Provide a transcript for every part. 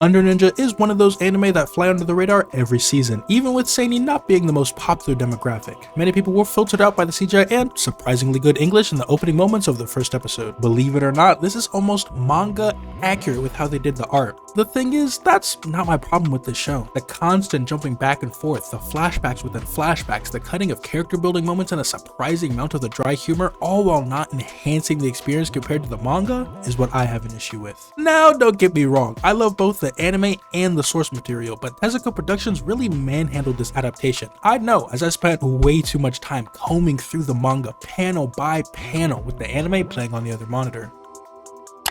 Under Ninja is one of those anime that fly under the radar every season, even with Seinen not being the most popular demographic. Many people were filtered out by the CGI and surprisingly good English in the opening moments of the first episode. Believe it or not, this is almost manga accurate with how they did the art. The thing is, that's not my problem with this show. The constant jumping back and forth, the flashbacks within flashbacks, the cutting of character building moments, and a surprising amount of the dry humor, all while not enhancing the experience compared to the manga, is what I have an issue with. Now, don't get me wrong, I love both the anime and the source material, but Tezuka Productions really manhandled this adaptation. I know, as I spent way too much time combing through the manga panel by panel with the anime playing on the other monitor.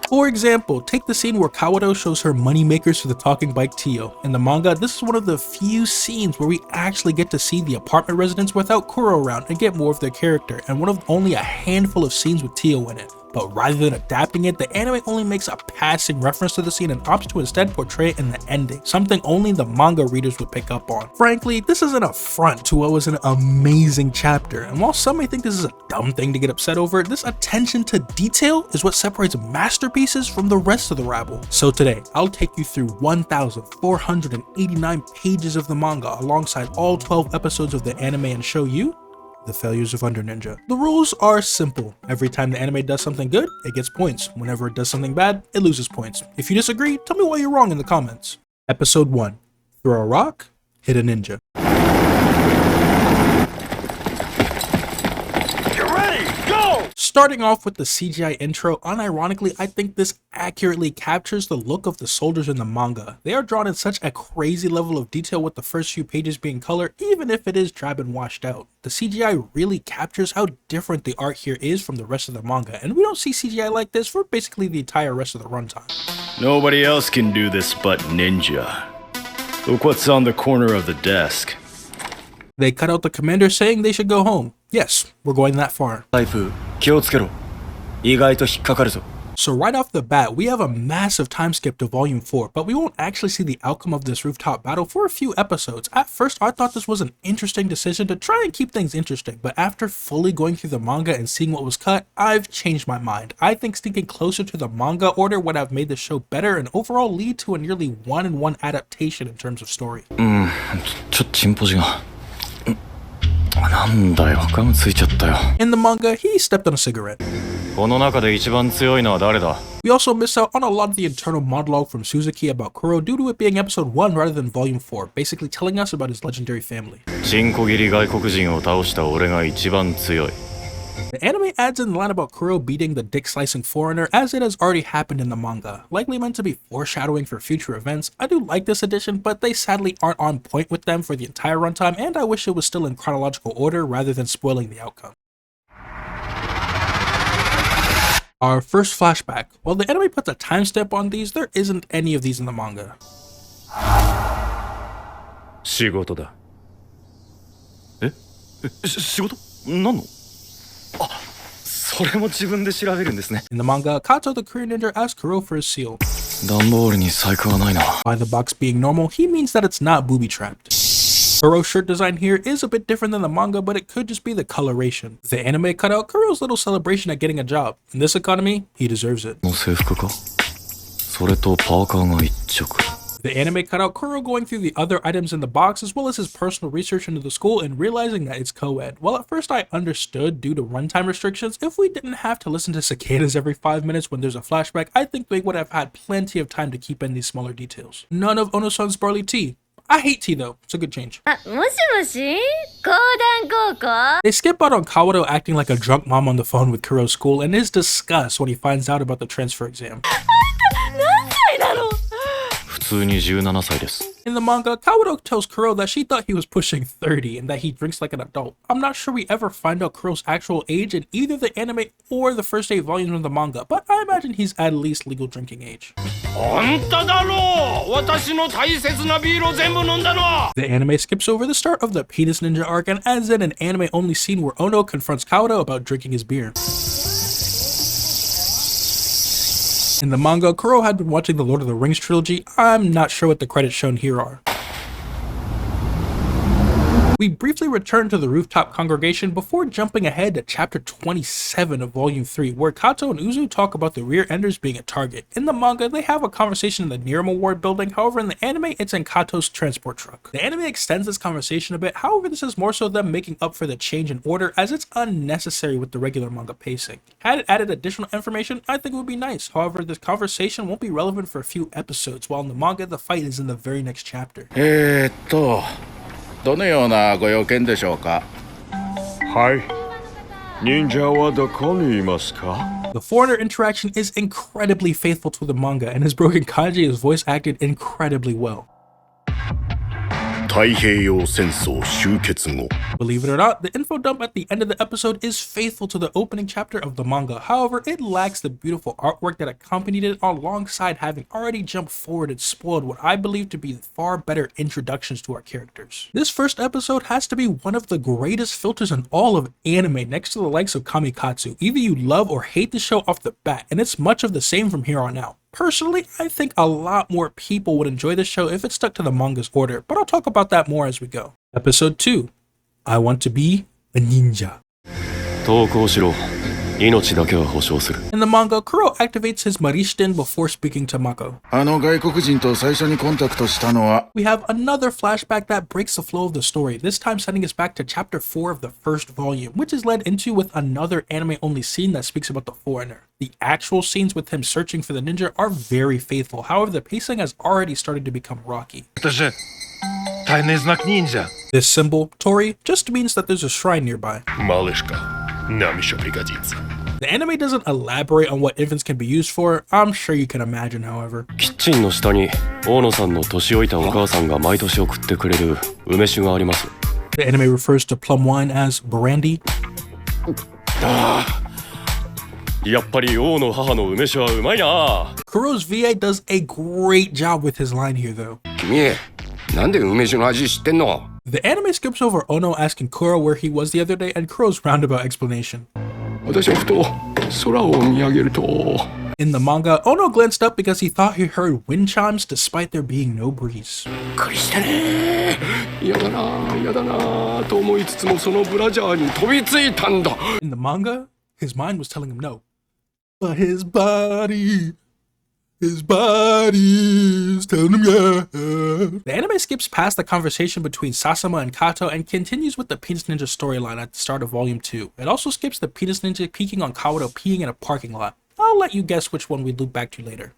For example, take the scene where Kawoto shows her moneymakers to the talking bike Tio. In the manga, this is one of the few scenes where we actually get to see the apartment residents without Kuro around and get more of their character, and one of only a handful of scenes with Tio in it. But rather than adapting it, the anime only makes a passing reference to the scene and opts to instead portray it in the ending, something only the manga readers would pick up on. Frankly, this is an affront to what was an amazing chapter, and while some may think this is a dumb thing to get upset over, this attention to detail is what separates masterpieces from the rest of the rabble. So today, I'll take you through 1,489 pages of the manga alongside all 12 episodes of the anime and show you the failures of Under Ninja. The rules are simple. Every time the anime does something good, it gets points. Whenever it does something bad, it loses points. If you disagree, tell me why you're wrong in the comments. Episode 1. Throw a rock, hit a ninja. Starting off with the CGI intro, unironically, I think this accurately captures the look of the soldiers in the manga. They are drawn in such a crazy level of detail with the first few pages being color, even if it is drab and washed out. The CGI really captures how different the art here is from the rest of the manga, and we don't see CGI like this for basically the entire rest of the runtime. Nobody else can do this but Ninja. Look what's on the corner of the desk. They cut out the commander saying they should go home. Yes, we're going that far. So right off the bat, we have a massive time skip to volume 4, but we won't actually see the outcome of this rooftop battle for a few episodes. At first, I thought this was an interesting decision to try and keep things interesting, but after fully going through the manga and seeing what was cut, I've changed my mind. I think sticking closer to the manga order would have made the show better and overall lead to a nearly 1-in-1 adaptation in terms of story. In the manga, he stepped on a cigarette. We also miss out on a lot of the internal monologue from Suzuki about Kuro due to it being episode 1 rather than volume 4, basically telling us about his legendary family. The anime adds in the line about Kuro beating the dick-slicing foreigner as it has already happened in the manga, likely meant to be foreshadowing for future events. I do like this addition, but they sadly aren't on point with them for the entire runtime, and I wish it was still in chronological order rather than spoiling the outcome. Our first flashback. While the anime puts a timestamp on these, there isn't any of these in the manga. 仕事だ。仕事？何の？ In the manga, Kato the Korean ninja asks Kuro for his seal. By the box being normal, he means that it's not booby-trapped. Kuro's shirt design here is a bit different than the manga, but it could just be the coloration. The anime cut out Kuro's little celebration at getting a job. In this economy, he deserves it. The anime cut out Kuro going through the other items in the box as well as his personal research into the school and realizing that it's co-ed. While at first I understood due to runtime restrictions, if we didn't have to listen to cicadas every 5 minutes when there's a flashback, I think they would have had plenty of time to keep in these smaller details. None of Ono-san's barley tea. I hate tea though, it's a good change. They skip out on Kawoto acting like a drunk mom on the phone with Kuro's school and his disgust when he finds out about the transfer exam. In the manga, Kawoto tells Kuro that she thought he was pushing 30 and that he drinks like an adult. I'm not sure we ever find out Kuro's actual age in either the anime or the first 8 volumes of the manga, but I imagine he's at least legal drinking age. The anime skips over the start of the penis ninja arc and adds in an anime only scene where Ono confronts Kawoto about drinking his beer. In the manga, Kuro had been watching the Lord of the Rings trilogy. I'm not sure what the credits shown here are. We briefly return to the rooftop congregation before jumping ahead to chapter 27 of volume 3, where Kato and Uzu talk about the rear enders being a target. In the manga, they have a conversation in the Nirama Ward building, however in the anime, it's in Kato's transport truck. The anime extends this conversation a bit, however this is more so them making up for the change in order as it's unnecessary with the regular manga pacing. Had it added additional information, I think it would be nice, however this conversation won't be relevant for a few episodes, while in the manga, the fight is in the very next chapter. どのようなご用件でしょうか。はい。忍者はどこにいますか? The foreigner interaction is incredibly faithful to the manga, and his broken kanji is voice acted incredibly well. 太平洋戦争終結後 Believe it or not, the info dump at the end of the episode is faithful to the opening chapter of the manga. However, it lacks the beautiful artwork that accompanied it alongside having already jumped forward and spoiled what I believe to be far better introductions to our characters. This first episode has to be one of the greatest filters in all of anime next to the likes of Kamikatsu. Either you love or hate the show off the bat, and it's much of the same from here on out. Personally, I think a lot more people would enjoy this show if it stuck to the manga's order, but I'll talk about that more as we go. Episode 2. I want to be a ninja. 投降しろ。命だけは保証する。 In the manga, Kuro activates his Marishiten before speaking to Mako. あの外国人と最初にコンタクトしたのは We have another flashback that breaks the flow of the story, this time sending us back to chapter 4 of the first volume, which is led into with another anime-only scene that speaks about the foreigner. The actual scenes with him searching for the ninja are very faithful, however the pacing has already started to become rocky. Это же тайный знак ниндзя. This symbol, Tori, just means that there's a shrine nearby. Малышка, нам еще пригодится. The anime doesn't elaborate on what infants can be used for. I'm sure you can imagine, however. キッチンの下に大野さんの年老いたお母さんが毎年送ってくれる梅酒があります。 The anime refers to plum wine as brandy. やっぱり王の母の梅酒はうまいな。 Kuro's VA does a great job with his line here, though. 君、なんで梅酒の味知ってんの? The anime skips over Ono asking Kuro where he was the other day and Kuro's roundabout explanation. 私はふと空を見上げると In the manga, Ono glanced up because he thought he heard wind chimes despite there being no breeze. びっくりしたね。嫌だなと思いつつもそのブラジャーに飛びついたんだ。 In the manga, his mind was telling him no. But his body's telling him yeah. The anime skips past the conversation between Sasama and Kato and continues with the Penis Ninja storyline at the start of Volume 2. It also skips the Penis Ninja peeking on Kawato peeing in a parking lot. I'll let you guess which one we loop back to later.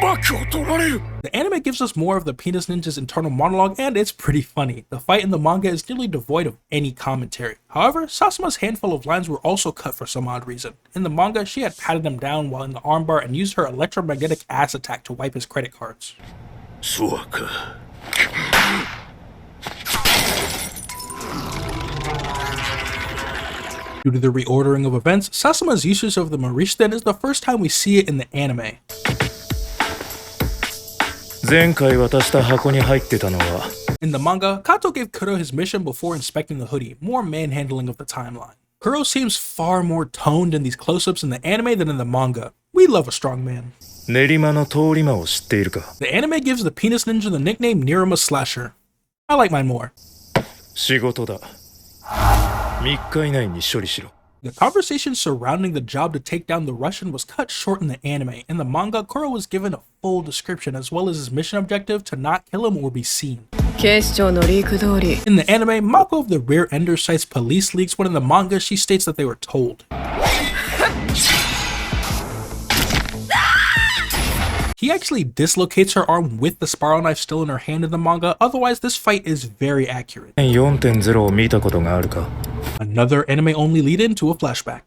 The anime gives us more of the Penis Ninja's internal monologue, and it's pretty funny. The fight in the manga is nearly devoid of any commentary. However, Sasama's handful of lines were also cut for some odd reason. In the manga, she had patted him down while in the armbar and used her electromagnetic ass attack to wipe his credit cards. そうか Due to the reordering of events, Sasama's usage of the Marishiten is the first time we see it in the anime. 前回渡した箱に入ってたのは In the manga, Kato gave Kuro his mission before inspecting the hoodie, more manhandling of the timeline. Kuro seems far more toned in these close-ups in the anime than in the manga. We love a strong man. 練馬の通り魔を知っているか? The anime gives the Penis Ninja the nickname Nirama Slasher. I like mine more. 仕事だ。3日以内に処理しろ。 The conversation surrounding the job to take down the Russian was cut short in the anime. In the manga, Kuro was given a full description as well as his mission objective to not kill him or be seen. 警視庁のリーク通り In the anime, Mako of the Rear Ender cites police leaks when in the manga she states that they were told. He actually dislocates her arm with the spiral knife still in her hand in the manga, otherwise this fight is very accurate. 4.0 を見たことがあるか? Another anime-only lead-in to a flashback.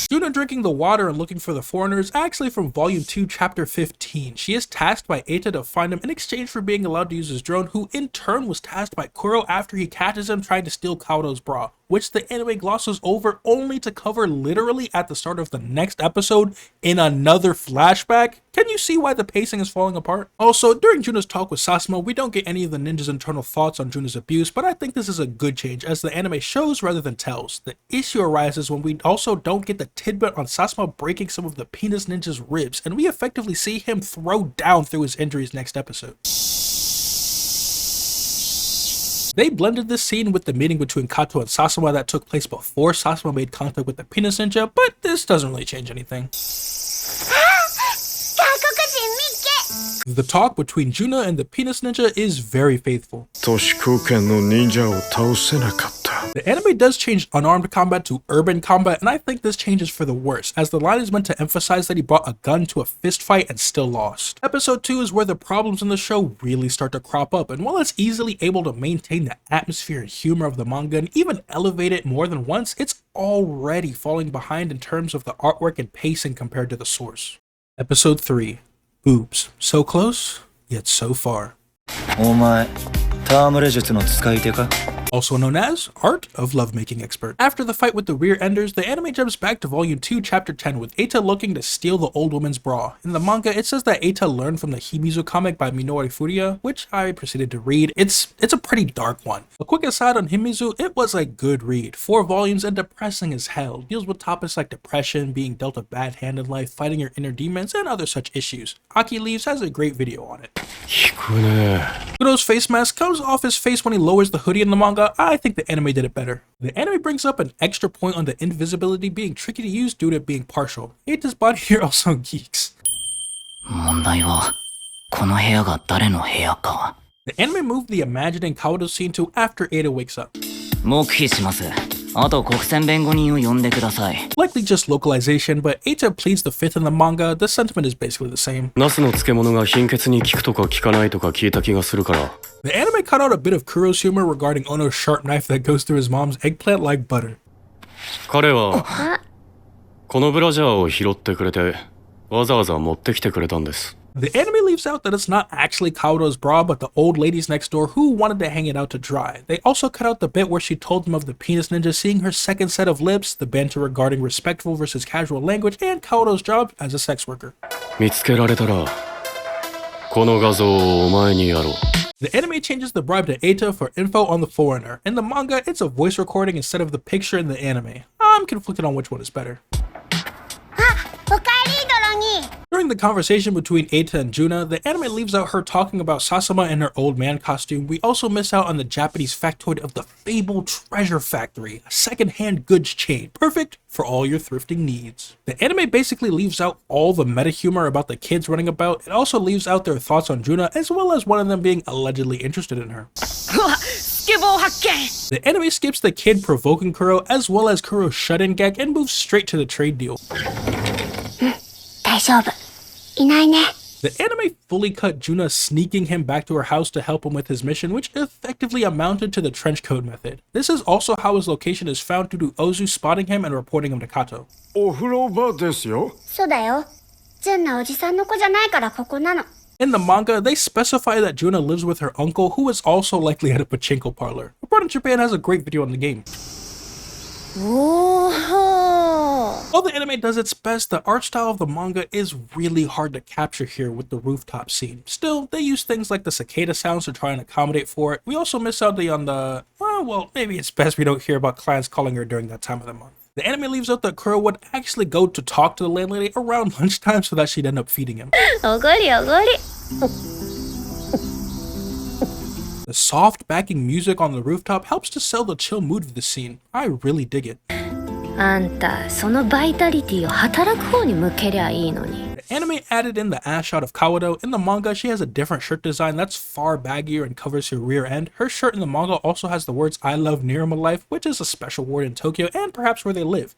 Yuna drinking the water and looking for the foreigner is actually from Volume 2, Chapter 15. She is tasked by Eita to find him in exchange for being allowed to use his drone, who in turn was tasked by Kuro after he catches him trying to steal Kawato's bra, which the anime glosses over only to cover literally at the start of the next episode in another flashback. Can you see why the pacing is falling apart? Also, during Juno's talk with Sasama, we don't get any of the ninja's internal thoughts on Juno's abuse, but I think this is a good change as the anime shows rather than tells. The issue arises when we also don't get the tidbit on Sasama breaking some of the Penis Ninja's ribs, and we effectively see him throw down through his injuries next episode. They blended this scene with the meeting between Kato and Sasama that took place before Sasama made contact with the penis ninja, but this doesn't really change anything. The talk between Juna and the penis ninja is very faithful. 都市空間の忍者を倒せなかった。 The anime does change unarmed combat to urban combat, and I think this change is for the worse, as the line is meant to emphasize that he brought a gun to a fist fight and still lost. Episode 2 is where the problems in the show really start to crop up, and while it's easily able to maintain the atmosphere and humor of the manga and even elevate it more than once, it's already falling behind in terms of the artwork and pacing compared to the source. Episode 3. Boobs. So close, yet so far. お前、戯れ術の使い手か? Also known as Art of Lovemaking Expert. After the fight with the rear enders, the anime jumps back to Volume 2, Chapter 10, with Eita looking to steal the old woman's bra. In the manga, it says that Eita learned from the Himizu comic by Minori Furuya, which I proceeded to read. It's a pretty dark one. A quick aside on Himizu, it was a good read. 4 volumes and depressing as hell. Deals with topics like depression, being dealt a bad hand in life, fighting your inner demons, and other such issues. Aki Leaves has a great video on it. Kudo's face mask comes off his face when he lowers the hoodie in the manga. I think the anime did it better. The anime brings up an extra point on the invisibility being tricky to use due to it being partial. Eita's body here also geeks. 問題は、この部屋が誰の部屋か? The anime moved the imagining Kaoto scene to after Eita wakes up. 黙秘します。あと国選弁護人を呼んでください。 Likely just localization, but Eita pleads the fifth in the manga. The sentiment is basically the same. ナスの漬物が貧血に効くとか効かないとか聞いた気がするから。 The anime cut out a bit of Kuro's humor regarding Ono's sharp knife that goes through his mom's eggplant like butter. 彼はこのブラジャーを拾ってくれてわざわざ持ってきてくれたんです。 The anime leaves out that it's not actually Kaoto's bra, but the old ladies next door who wanted to hang it out to dry. They also cut out the bit where she told them of the penis ninja seeing her second set of lips, the banter regarding respectful versus casual language, and Kaoto's job as a sex worker. 見つけられたらこの画像をお前にやろう。 The anime changes the bribe to Eita for info on the foreigner. In the manga, it's a voice recording instead of the picture in the anime. I'm conflicted on which one is better. During the conversation between Eita and Juna, the anime leaves out her talking about Sasama in her old man costume. We also miss out on the Japanese factoid of the fabled treasure factory, a second-hand goods chain, perfect for all your thrifting needs. The anime basically leaves out all the meta humor about the kids running about. It also leaves out their thoughts on Juna, as well as one of them being allegedly interested in her. The anime skips the kid provoking Kuro, as well as Kuro's shut-in gag, and moves straight to the trade deal. The anime fully cut Juna sneaking him back to her house to help him with his mission, which effectively amounted to the trench coat method. This is also how his location is found due to Ozu spotting him and reporting him to Kato. お風呂場ですよ。そうだよ。純なおじさんの子じゃないからここなの。 In the manga, they specify that Juna lives with her uncle, who is also likely at a pachinko parlor. Report in Japan has a great video on the game. While the anime does its best, the art style of the manga is really hard to capture here with the rooftop scene. Still, they use things like the cicada sounds to try and accommodate for it. We also miss out on the, well, maybe it's best we don't hear about clients calling her during that time of the month. The anime leaves out that Kuro would actually go to talk to the landlady around lunchtime so that she'd end up feeding him. The soft backing music on the rooftop helps to sell the chill mood of the scene. I really dig it. あんた、そのバイタリティを働く方に向けりゃいいのに。 The anime added in the ass shot of Kawato. In the manga, she has a different shirt design that's far baggier and covers her rear end. Her shirt in the manga also has the words "I love Niruma Life," which is a special word in Tokyo and perhaps where they live.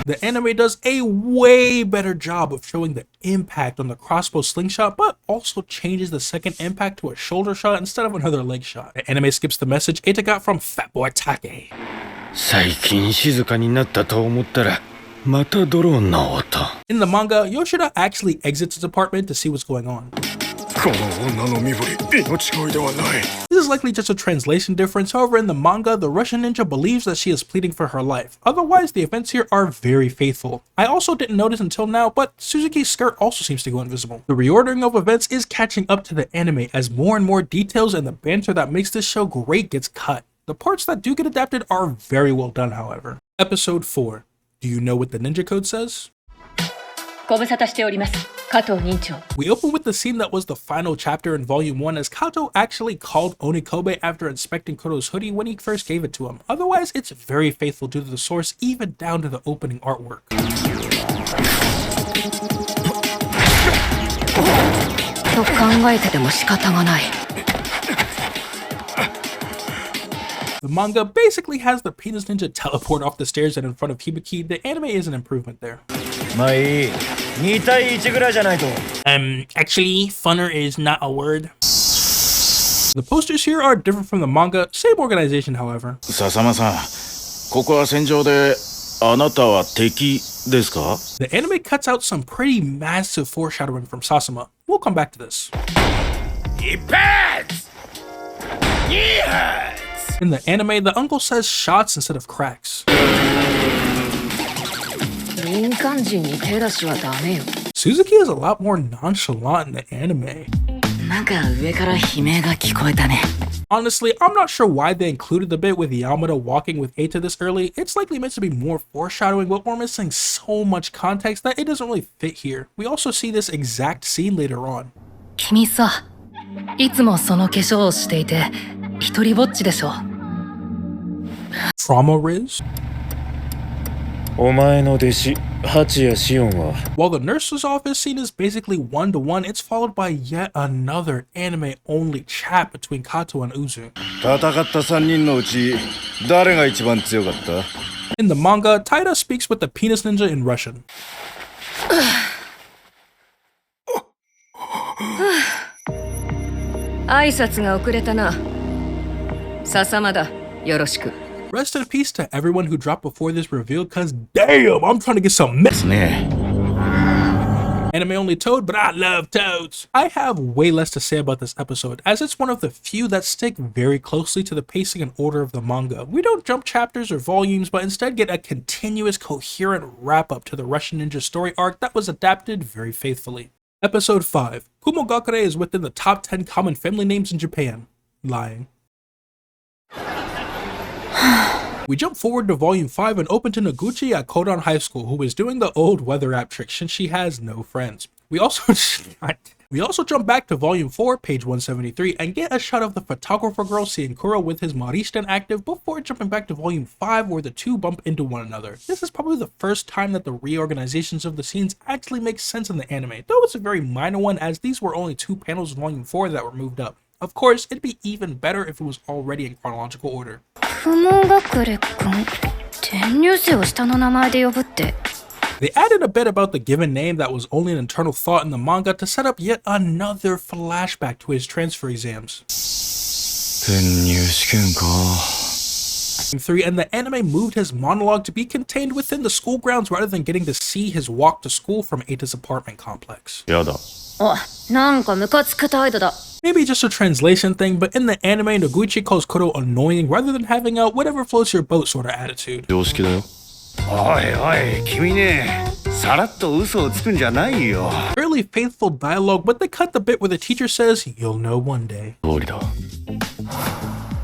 The anime does a way better job of showing the impact on the crossbow slingshot, but also changes the second impact to a shoulder shot instead of another leg shot. The anime skips the message Eita got from Fatboy Take. 最近静かになったと思ったらまたドローンの音。 In the manga, Yoshida actually exits his apartment to see what's going on. この女の身振り、命乞いではない。 This is likely just a translation difference. However, in the manga, the Russian ninja believes that she is pleading for her life. Otherwise, the events here are very faithful. I also didn't notice until now, but Suzuki's skirt also seems to go invisible. The reordering of events is catching up to the anime as more and more details and the banter that makes this show great gets cut. The parts that do get adapted are very well done, however. Episode 4. Do you know what the ninja code says? ご無沙汰しております。加藤任長。 We open with the scene that was the final chapter in Volume 1 as Kato actually called Onikobe after inspecting Kuro's hoodie when he first gave it to him. Otherwise, it's very faithful to the source, even down to the opening artwork. と考えてても仕方がない。 The manga basically has the penis ninja teleport off the stairs and in front of Hibiki. The anime is an improvement there. まあいい。2対1ぐらいじゃないと。Actually, funner is not a word. The posters here are different from the manga, same organization, however. 笹間さん、ここは戦場で、あなたは敵ですか？ The anime cuts out some pretty massive foreshadowing from Sasama. We'll come back to this. In the anime, the uncle says shots instead of cracks. 民間人に手出しはダメよ。 Suzuki is a lot more nonchalant in the anime. なんか上から悲鳴が聞こえたね。 Honestly, I'm not sure why they included the bit with Yamada walking with Eita this early. It's likely meant to be more foreshadowing, but we're missing so much context that it doesn't really fit here. We also see this exact scene later on. 君さ、いつもその化粧をしていて、一人ぼっちでしょ。 Trauma Riz? お前の弟子、八谷紫音は。 While the nurse's office scene is basically one-to-one, it's followed by yet another anime-only chat between Kato and Uzu. 戦った3人のうち、誰が一番強かった？ In the manga, Taira speaks with the penis ninja in Russian. 挨拶が遅れたな。笹間だ。よろしく。 Rest in peace to everyone who dropped before this reveal, cause damn, I'm trying to get some mess. Anime only Toad, but I love toads. I have way less to say about this episode, as it's one of the few that stick very closely to the pacing and order of the manga. We don't jump chapters or volumes, but instead get a continuous, coherent wrap-up to the Russian ninja story arc that was adapted very faithfully. Episode 5. Kumogakure is within the top 10 common family names in Japan. Lying. We jump forward to Volume 5 and open to Noguchi at Kodan High School, who is doing the old weather app trick since she has no friends. We also jump back to Volume 4, page 173, and get a shot of the photographer girl seeing Kuro with his Maristen active before jumping back to Volume 5 where the two bump into one another. This is probably the first time that the reorganizations of the scenes actually make sense in the anime, though it's a very minor one as these were only 2 panels in Volume 4 that were moved up. Of course, it'd be even better if it was already in chronological order. 雲隠れくん、転入生を下の名前で呼ぶって。 They added a bit about the given name that was only an internal thought in the manga to set up yet another flashback to his transfer exams. 転入試験か。 3 and the anime moved his monologue to be contained within the school grounds rather than getting to see his walk to school from Eita's apartment complex. やだ。お、なんかムカつく態度だ。 Maybe just a translation thing, but in the anime, Noguchi calls Kuro annoying rather than having a whatever floats your boat sort of attitude. 常識だよ。おいおい、君ね、さらっと嘘をつくんじゃないよ。 Fairly faithful dialogue, but they cut the bit where the teacher says, "You'll know one day." 通りだ。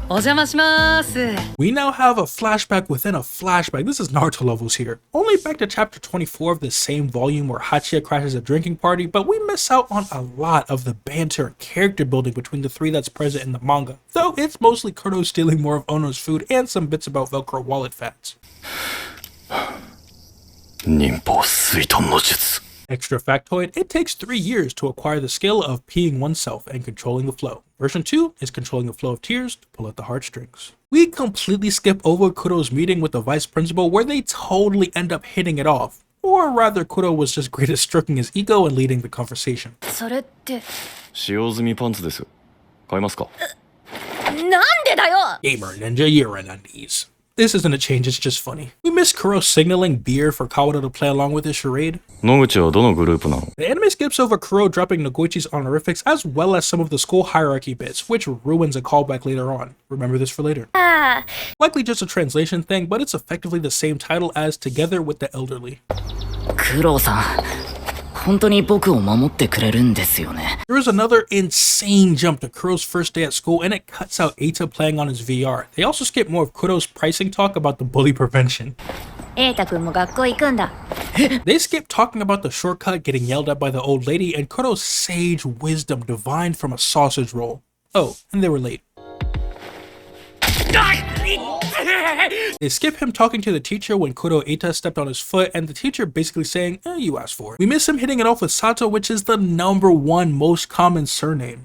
お邪魔します。 We now have a flashback within a flashback. This is Naruto levels here. Only back to chapter 24 of the same volume where Hachiya crashes a drinking party, but we miss out on a lot of the banter and character building between the three that's present in the manga. Though it's mostly Kuro stealing more of Ono's food and some bits about Velcro wallet fats. 忍法水遁の術。 Extra factoid, it takes 3 years to acquire the skill of peeing oneself and controlling the flow. Version 2 is controlling the flow of tears to pull at the heartstrings. We completely skip over Kuro's meeting with the vice principal where they totally end up hitting it off. Or rather, Kuro was just great at stroking his ego and leading the conversation. それって。使用済みパンツです。買いますか？なんでだよ。 Gamer Ninja, you're an undies. This isn't a change, it's just funny. We miss Kuro signaling beer for Kawada to play along with his charade. 野口はどのグループなの？ The anime skips over Kuro dropping Noguchi's honorifics as well as some of the school hierarchy bits, which ruins a callback later on. Remember this for later. Likely just a translation thing, but it's effectively the same title as Together with the Elderly. クロウさん、本当に僕を守ってくれるんですよね。 There is another insane jump to Kuro's first day at school, and it cuts out Eita playing on his VR. They also skip more of Kuro's pricing talk about the bully prevention. 瑛太くんも学校行くんだ。 They skip talking about the shortcut, getting yelled at by the old lady, and Kuro's sage wisdom divined from a sausage roll. Oh, and they were late. They skip him talking to the teacher when Kuro Eita stepped on his foot, and the teacher basically saying, you asked for it. We miss him hitting it off with Sato, which is the #1 most common surname.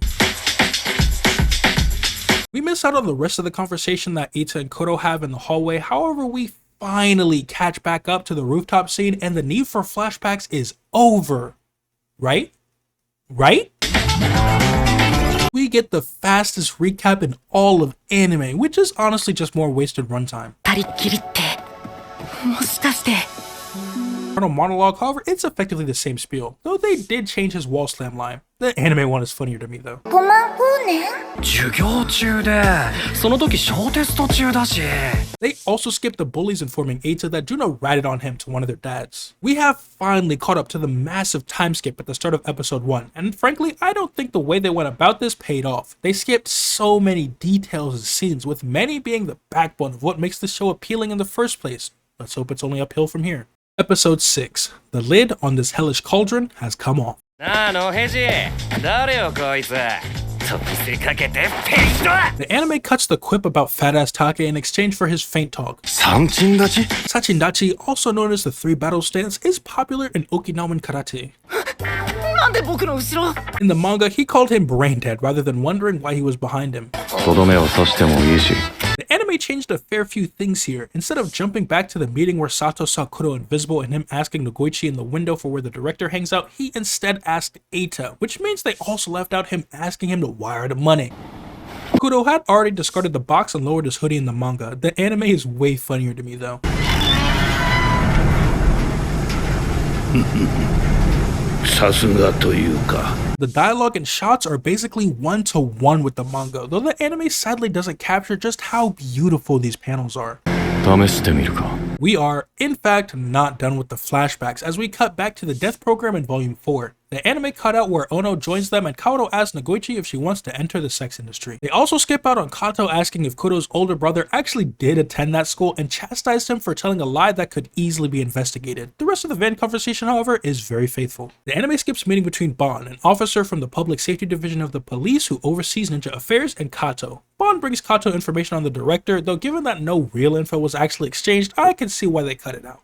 We miss out on the rest of the conversation that Eita and Kuro have in the hallway. However, we finally catch back up to the rooftop scene, and the need for flashbacks is over. Right? Right? We get the fastest recap in all of anime, which is honestly just more wasted runtime. パリッキリってもしかして Internal monologue, however, it's effectively the same spiel, though they did change his wall slam line. The anime one is funnier to me though. 5万光年？ 授業中でその時小テスト中だし。 They also skipped the bullies informing Eita that Juno ratted on him to one of their dads. We have finally caught up to the massive time skip at the start of episode 1, and frankly, I don't think the way they went about this paid off. They skipped so many details and scenes, with many being the backbone of what makes the show appealing in the first place. Let's hope it's only uphill from here. Episode 6. The lid on this hellish cauldron has come off. なあのヘジ誰よこいつと見せかけてペイント The anime cuts the quip about fat-ass Take in exchange for his faint talk. 三鎮立ち Sachindachi, also known as the three battle stance, is popular in Okinawan karate. なんで僕の後ろ In the manga, he called him brain dead rather than wondering why he was behind him. とどめを刺してもいいし The anime changed a fair few things here. Instead of jumping back to the meeting where Sato saw Kuro invisible and him asking Noguchi in the window for where the director hangs out, he instead asked Eita, which means they also left out him asking him to wire the money. Kuro had already discarded the box and lowered his hoodie in the manga. The anime is way funnier to me though. さすがというか The dialogue and shots are basically 1-to-1 with the manga, though the anime sadly doesn't capture just how beautiful these panels are. 試してみるか We are, in fact, not done with the flashbacks as we cut back to the death program in volume 4. The anime cut out where Ono joins them and Kaoru asks Noguchi if she wants to enter the sex industry. They also skip out on Kato asking if Kuro's older brother actually did attend that school and chastised him for telling a lie that could easily be investigated. The rest of the van conversation, however, is very faithful. The anime skips meeting between Bon, an officer from the Public Safety Division of the police who oversees ninja affairs, and Kato. Bon brings Kato information on the director, though given that no real info was actually exchanged, I can see why they cut it out.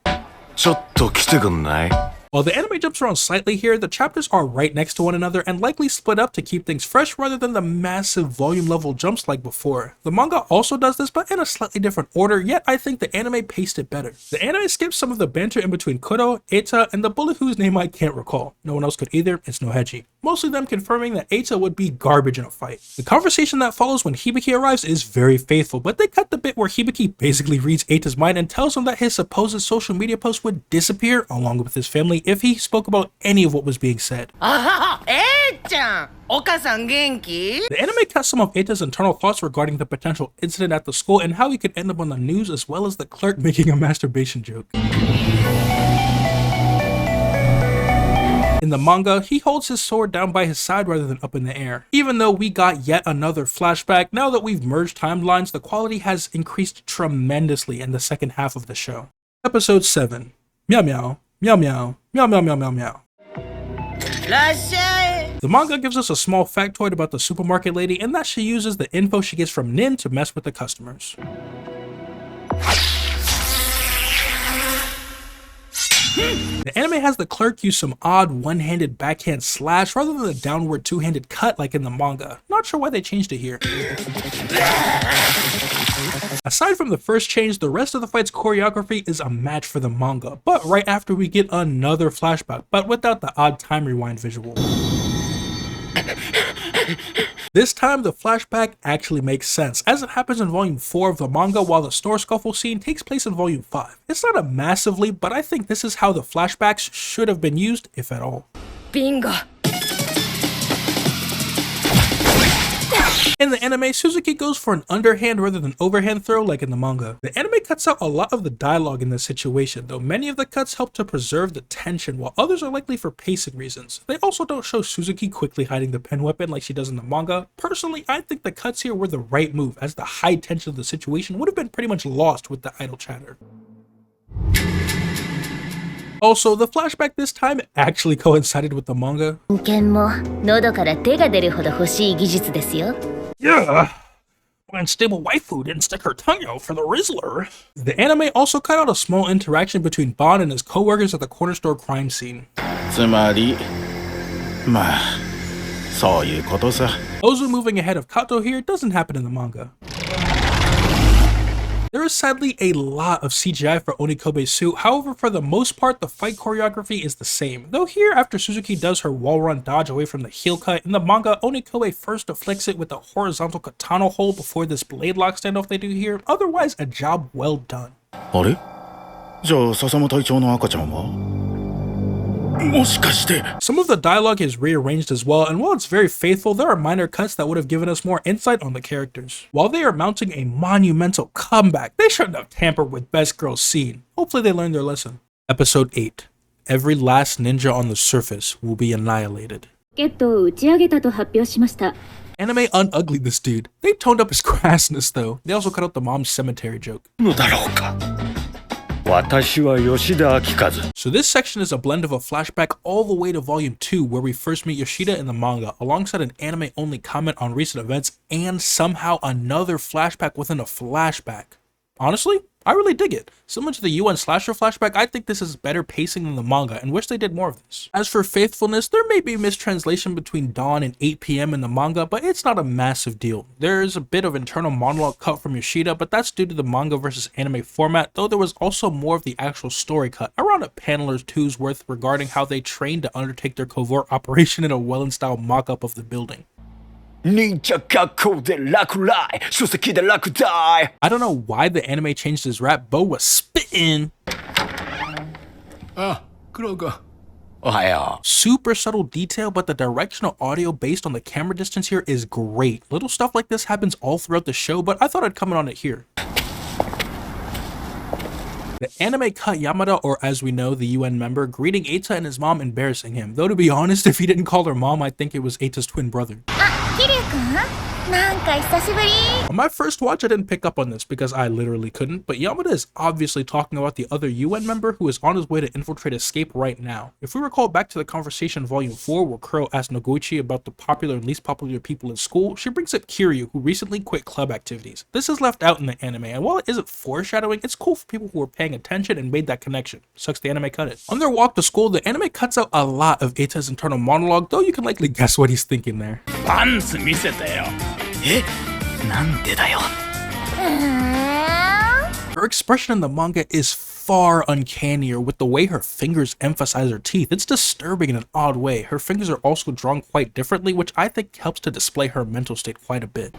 ちょっと来てくんない While the anime jumps around slightly here, the chapters are right next to one another and likely split up to keep things fresh rather than the massive volume level jumps like before. The manga also does this, but in a slightly different order, yet I think the anime paced it better. The anime skips some of the banter in between Kuro, Eita, and the bully whose name I can't recall. No one else could either, it's Noheji. Mostly them confirming that Eita would be garbage in a fight. The conversation that follows when Hibiki arrives is very faithful, but they cut the bit where Hibiki basically reads Eita's mind and tells him that his supposed social media post would disappear along with his family if he spoke about any of what was being said. ああ、ちゃんお母さん元気 The anime cuts some of Eita's internal thoughts regarding the potential incident at the school and how he could end up on the news, as well as the clerk making a masturbation joke. In the manga, he holds his sword down by his side rather than up in the air. Even though we got yet another flashback, now that we've merged timelines, the quality has increased tremendously in the second half of the show. Episode 7. Meow meow, meow meow, meow meow meow meow meow. らっしゃい The manga gives us a small factoid about the supermarket lady and that she uses the info she gets from Nin to mess with the customers. The anime has the clerk use some odd one-handed backhand slash rather than the downward two-handed cut like in the manga. Not sure why they changed it here. Aside from the first change, the rest of the fight's choreography is a match for the manga, but right after we get another flashback, but without the odd time rewind visual. This time, the flashback actually makes sense, as it happens in volume 4 of the manga while the store scuffle scene takes place in volume 5. It's not a massive leap, but I think this is how the flashbacks should have been used, if at all. Bingo. In the anime, Suzuki goes for an underhand rather than overhand throw like in the manga. The anime cuts out a lot of the dialogue in this situation, though many of the cuts help to preserve the tension, while others are likely for pacing reasons. They also don't show Suzuki quickly hiding the pen weapon like she does in the manga. Personally, I think the cuts here were the right move, as the high tension of the situation would have been pretty much lost with the idle chatter. Also, the flashback this time actually coincided with the manga. 剣も喉から手が出るほど欲しい技術ですよ。 Yeah. Unstable waifu didn't stick her tongue out for the Rizzler. The anime also cut out a small interaction between Bond and his co-workers at the corner store crime scene. つまりまあそういうことさ。 Ozu moving ahead of Kato here doesn't happen in the manga. There is sadly a lot of CGI for Onikobe's suit, however for the most part the fight choreography is the same. Though here after Suzuki does her wall run dodge away from the heel cut, in the manga Onikobe first deflects it with a horizontal katana hold before this blade lock standoff they do here, otherwise a job well done. あれ？じゃあ笹間隊長の赤ちゃんは？もしかして。 Some of the dialogue is rearranged as well, and while it's very faithful, there are minor cuts that would have given us more insight on the characters. While they are mounting a monumental comeback, they shouldn't have tampered with Best Girl Scene. Hopefully they learned their lesson. Episode 8. Every last ninja on the surface will be annihilated. ゲットを打ち上げたと発表しました。 Anime unuglied this dude. They toned up his crassness though. They also cut out the mom's cemetery joke. のだろうか。私は吉田明和。 So this section is a blend of a flashback all the way to volume 2 where we first meet Yoshida in the manga alongside an anime only comment on recent events and somehow another flashback within a flashback. Honestly, I really dig it. Similar to the UN slasher flashback, I think this is better pacing than the manga and wish they did more of this. As for faithfulness, there may be a mistranslation between dawn and 8 PM in the manga, but it's not a massive deal. There is a bit of internal monologue cut from Yoshida, but that's due to the manga versus anime format, though there was also more of the actual story cut, around a panel or two's worth regarding how they trained to undertake their covert operation in a well-installed mock-up of the building. 忍者学校で落雷書籍で落第 I don't know why the anime changed his rap. Bo was spitting. あ、黒か。おはよ Super subtle detail, but the directional audio based on the camera distance here is great. Little stuff like this happens all throughout the show, but I thought I'd comment on it here. The anime cut Yamada, or as we know, the UN member, greeting Eita and his mom, embarrassing him. Though to be honest, if he didn't call her mom, I think it was Eita's twin brother. 桐生くん、なんか久しぶり。 On my first watch, I didn't pick up on this because I literally couldn't, but Yamada is obviously talking about the other UN member who is on his way to infiltrate Escape right now. If we recall back to the conversation in Volume 4 where Kuro asked Noguchi about the popular and least popular people in school, she brings up Kiryu, who recently quit club activities. This is left out in the anime, and while it isn't foreshadowing, it's cool for people who were paying attention and made that connection. Sucks the anime cut it. On their walk to school, the anime cuts out a lot of Eita's internal monologue, though you can likely guess what he's thinking there. パンツ見せてよ。なんでだよ。Her expression in the manga is far uncannier with the way her fingers emphasize her teeth. It's disturbing in an odd way. Her fingers are also drawn quite differently, which I think helps to display her mental state quite a bit.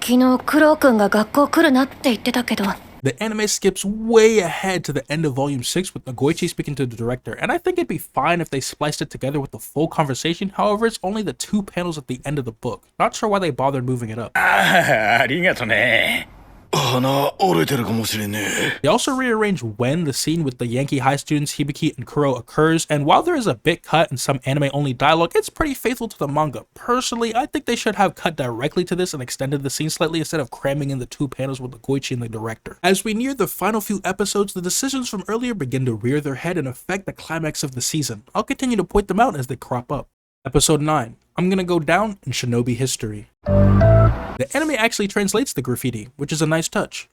昨日クロウくんが学校来るなって言ってたけど。 The anime skips way ahead to the end of Volume 6 with Noguchi speaking to the director, and I think it'd be fine if they spliced it together with the full conversation. However, it's only the 2 panels at the end of the book. Not sure why they bothered moving it up. ありがとね。鼻折れてるかもしれねえ。 They also rearranged when the scene with the Yankee High students Hibiki and Kuro occurs, and while there is a bit cut and some anime-only dialogue, it's pretty faithful to the manga. Personally, I think they should have cut directly to this and extended the scene slightly instead of cramming in the 2 panels with the Goichi and the director. As we near the final few episodes, the decisions from earlier begin to rear their head and affect the climax of the season. I'll continue to point them out as they crop up. Episode 9. I'm gonna go down in Shinobi history. The anime actually translates the graffiti, which is a nice touch.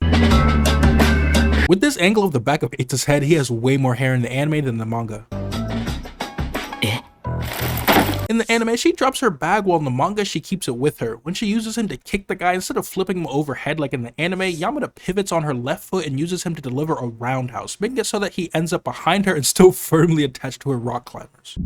With this angle of the back of Eita's head, he has way more hair in the anime than the manga. In the anime, she drops her bag, while in the manga, she keeps it with her. When she uses him to kick the guy, instead of flipping him overhead like in the anime, Yamada pivots on her left foot and uses him to deliver a roundhouse, making it so that he ends up behind her and still firmly attached to her rock climbers.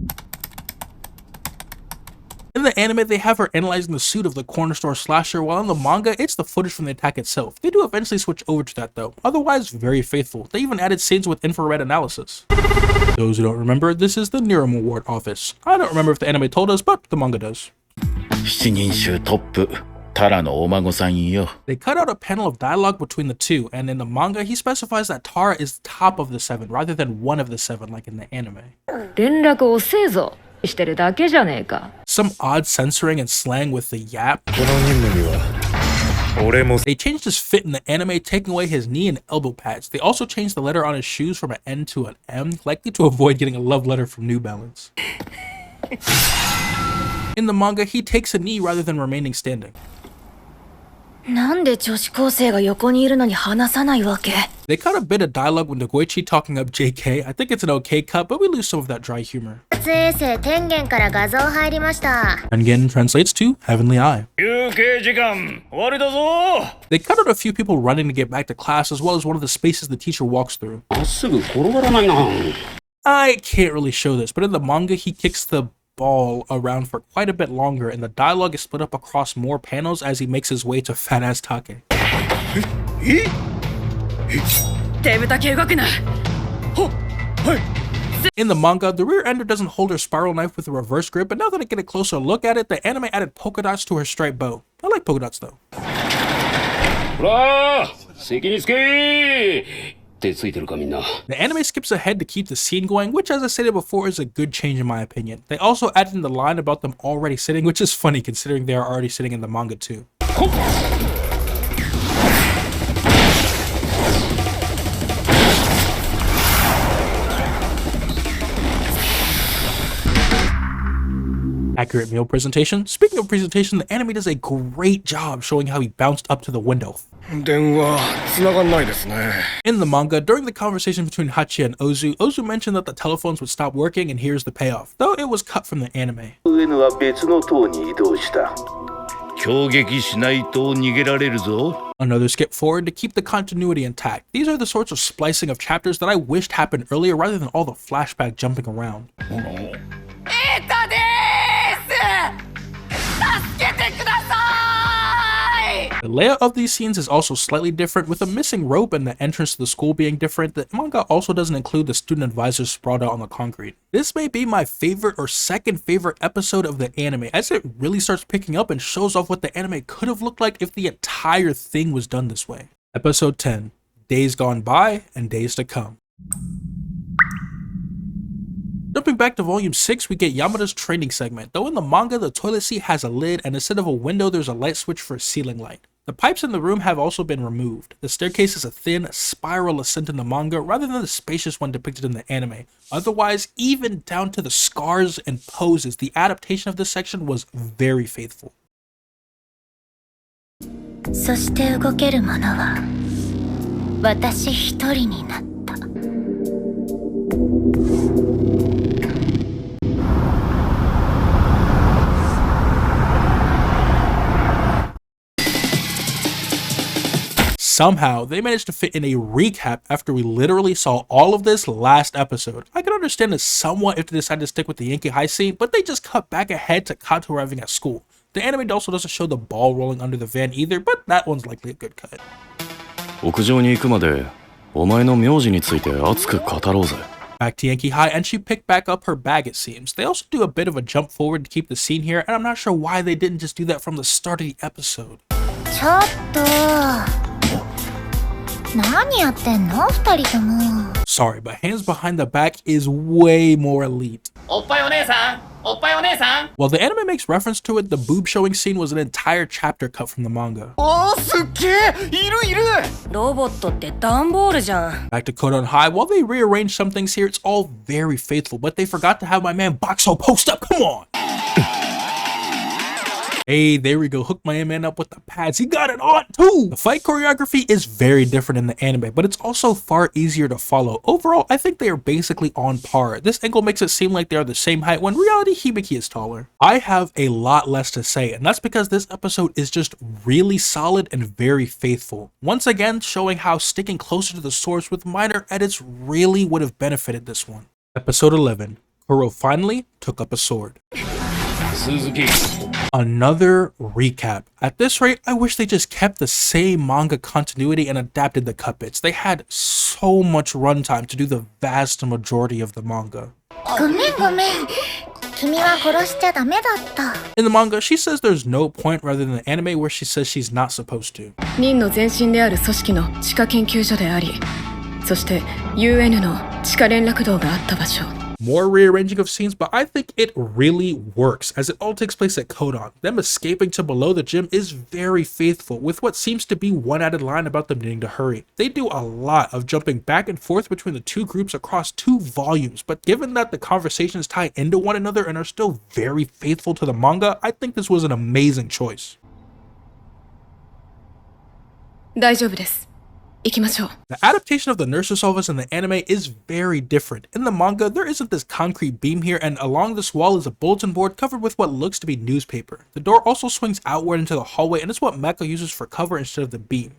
In the anime, they have her analyzing the suit of the corner store slasher, while in the manga, it's the footage from the attack itself. They do eventually switch over to that though, otherwise very faithful. They even added scenes with infrared analysis. Those who don't remember, this is the Niram Award office. I don't remember if the anime told us, but the manga does. 7人衆トップ、タラのお孫さんよ。 They cut out a panel of dialogue between the two, and in the manga, he specifies that Tara is top of the 7 rather than one of the 7 like in the anime. 連絡遅えぞ。してるだけじゃねえか。 Some odd censoring and slang with the yap. この任務には They changed his fit in the anime, taking away his knee and elbow pads. They also changed the letter on his shoes from an N to an M, likely to avoid getting a love letter from New Balance. In the manga, he takes a knee rather than remaining standing. なんで女子高生が横にいるのに話さないわけ? They cut a bit of dialogue with Noguchi talking up JK. I think it's an okay cut, but we lose some of that dry humor. 撮影生天元から画像入りました. Tengen translates to Heavenly Eye. 休憩時間終わりだぞ They cut out a few people running to get back to class, as well as one of the spaces the teacher walks through. まっすぐ転がらないな。 I can't really show this, but in the manga, he kicks the ball around for quite a bit longer, and the dialogue is split up across more panels as he makes his way to Fat Ass Take. In the manga, the rear ender doesn't hold her spiral knife with a reverse grip, but now that I get a closer look at it, the anime added polka dots to her striped bow. I like polka dots though. ほら席につけ手ついてるかみんな。 The anime skips ahead to keep the scene going, which as I stated before is a good change in my opinion. They also added in the line about them already sitting, which is funny considering they are already sitting in the manga too. Accurate meal presentation. Speaking of presentation, the anime does a great job showing how he bounced up to the window. 電話繋がんないですね。 In the manga, during the conversation between Hachi and Ozu, Ozu mentioned that the telephones would stop working, and here's the payoff, though it was cut from the anime. 上野は別の塔に移動した。攻撃しないと逃げられるぞ。 Another skip forward to keep the continuity intact. These are the sorts of splicing of chapters that I wished happened earlier rather than all the flashback jumping around. The layout of these scenes is also slightly different, with a missing rope and the entrance to the school being different. The manga also doesn't include the student advisors sprawled out on the concrete. This may be my favorite or second favorite episode of the anime, as it really starts picking up and shows off what the anime could have looked like if the entire thing was done this way. Episode 10, Days Gone By and Days to Come. Jumping back to volume 6, we get Yamada's training segment. Though in the manga, the toilet seat has a lid, and instead of a window, there's a light switch for a ceiling light. The pipes in the room have also been removed. The staircase is a thin, spiral ascent in the manga rather than the spacious one depicted in the anime. Otherwise, even down to the scars and poses, the adaptation of this section was very faithful. そして動けるものは私一人になった。 Somehow, they managed to fit in a recap after we literally saw all of this last episode. I can understand it somewhat if they decided to stick with the Yankee High scene, but they just cut back ahead to Kato arriving at school. The anime also doesn't show the ball rolling under the van either, but that one's likely a good cut. 屋上に行くまでお前の名字について熱く語ろうぜ。 Back to Yankee High, and she picked back up her bag, it seems. They also do a bit of a jump forward to keep the scene here, and I'm not sure why they didn't just do that from the start of the episode. ちょっと何やってんの二人とも。 Sorry, but Hands Behind the Back is way more elite. おっぱいお姉さんおっぱいお姉さん While the anime makes reference to it, the boob showing scene was an entire chapter cut from the manga. おーすっげえいるいるロボットって段ボールじゃん。 Back to Codon High, while they rearranged some things here, it's all very faithful, but they forgot to have my man Boxo post up, come on! Hey, there we go, hook my man up with the pads, he got it on too! The fight choreography is very different in the anime, but it's also far easier to follow. Overall, I think they are basically on par. This angle makes it seem like they are the same height when in reality Hibiki is taller. I have a lot less to say, and that's because this episode is just really solid and very faithful. Once again, showing how sticking closer to the source with minor edits really would have benefited this one. Episode 11, Kuro finally took up a sword. Suzuki. Another recap. At this rate, I wish they just kept the same manga continuity and adapted the cut bits. They had so much runtime to do the vast majority of the manga. ごめんごめん。君は殺しちゃダメだった。 In the manga, she says there's no point rather than the anime where she says she's not supposed to. 任の前身である組織の地下研究所であり、そして UN の地下連絡道があった場所。More rearranging of scenes, but I think it really works as it all takes place at Kodan. Them escaping to below the gym is very faithful, with what seems to be one added line about them needing to hurry. They do a lot of jumping back and forth between the two groups across 2 volumes, but given that the conversations tie into one another and are still very faithful to the manga, I think this was an amazing choice. 大丈夫です。行きましょう。 The adaptation of the nurse's office in the anime is very different. In the manga, there isn't this concrete beam here, and along this wall is a bulletin board covered with what looks to be newspaper. The door also swings outward into the hallway, and it's what Mecha uses for cover instead of the beam.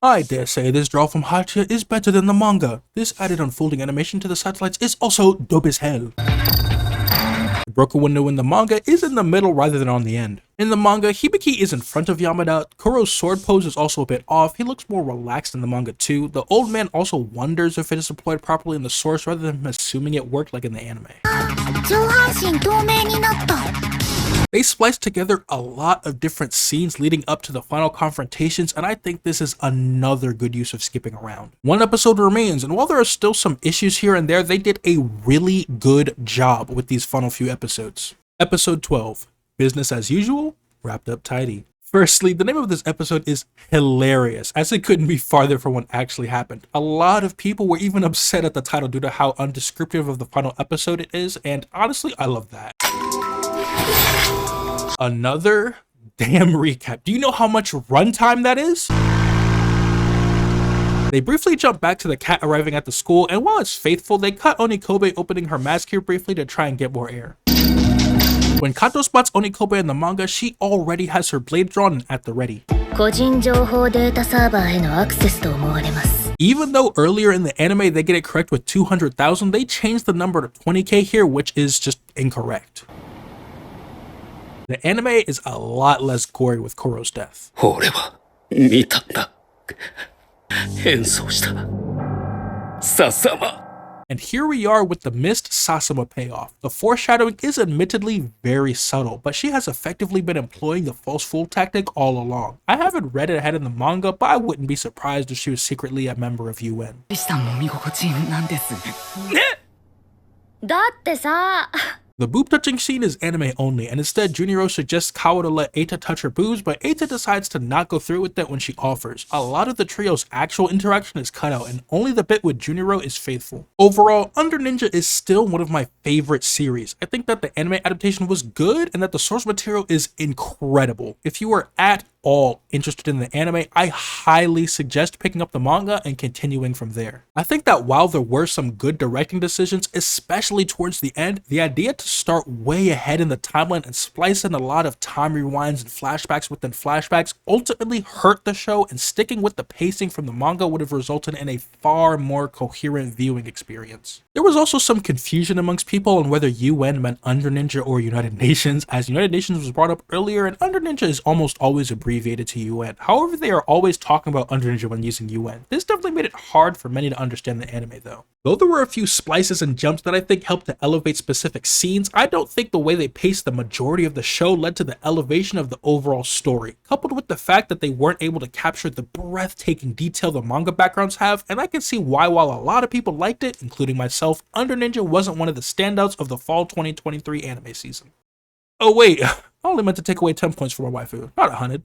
I dare say this draw from Hachiya is better than the manga. This added unfolding animation to the satellites is also dope as hell. The broken window in the manga is in the middle rather than on the end. In the manga, Hibiki is in front of Yamada. Kuro's sword pose is also a bit off. He looks more relaxed in the manga too. The old man also wonders if it is deployed properly in the source rather than him assuming it worked like in the anime. They spliced together a lot of different scenes leading up to the final confrontations, and I think this is another good use of skipping around. One episode remains, and while there are still some issues here and there, they did a really good job with these final few episodes. Episode 12, Business as Usual, wrapped up tidy. Firstly, the name of this episode is hilarious, as it couldn't be farther from what actually happened. A lot of people were even upset at the title due to how undescriptive of the final episode it is, and honestly, I love that. Another damn recap. Do you know how much runtime that is? They briefly jump back to the cat arriving at the school, and while it's faithful, they cut Onikobe opening her mask here briefly to try and get more air. When Kato spots Onikobe in the manga, she already has her blade drawn and at the ready. Even though earlier in the anime they get it correct with 200,000, they changed the number to 20k here, which is just incorrect. The anime is a lot less gory with Kuro's death. And here we are with the missed Sasama payoff. The foreshadowing is admittedly very subtle, but she has effectively been employing the false fool tactic all along. I haven't read it ahead in the manga, but I wouldn't be surprised if she was secretly a member of UN. The boob touching scene is anime only, and instead Juniro suggests Kawa to let Eita touch her boobs, but Eita decides to not go through with it when she offers. A lot of the trio's actual interaction is cut out, and only the bit with Juniro is faithful. Overall, Under Ninja is still one of my favorite series. I think that the anime adaptation was good, and that the source material is incredible. If you are at all interested in the anime, I highly suggest picking up the manga and continuing from there. I think that while there were some good directing decisions, especially towards the end, the idea to start way ahead in the timeline and splice in a lot of time rewinds and flashbacks within flashbacks ultimately hurt the show, and sticking with the pacing from the manga would have resulted in a far more coherent viewing experience. There was also some confusion amongst people on whether UN meant Under Ninja or United Nations, as United Nations was brought up earlier, and Under Ninja is almost always abbreviated to UN. However, they are always talking about Under Ninja when using UN. This definitely made it hard for many to understand the anime though. Though there were a few splices and jumps that I think helped to elevate specific scenes, I don't think the way they paced the majority of the show led to the elevation of the overall story, coupled with the fact that they weren't able to capture the breathtaking detail the manga backgrounds have, and I can see why while a lot of people liked it, including myself, Under Ninja wasn't one of the standouts of the fall 2023 anime season. Oh wait, I only meant to take away 10 points for my waifu, not 100.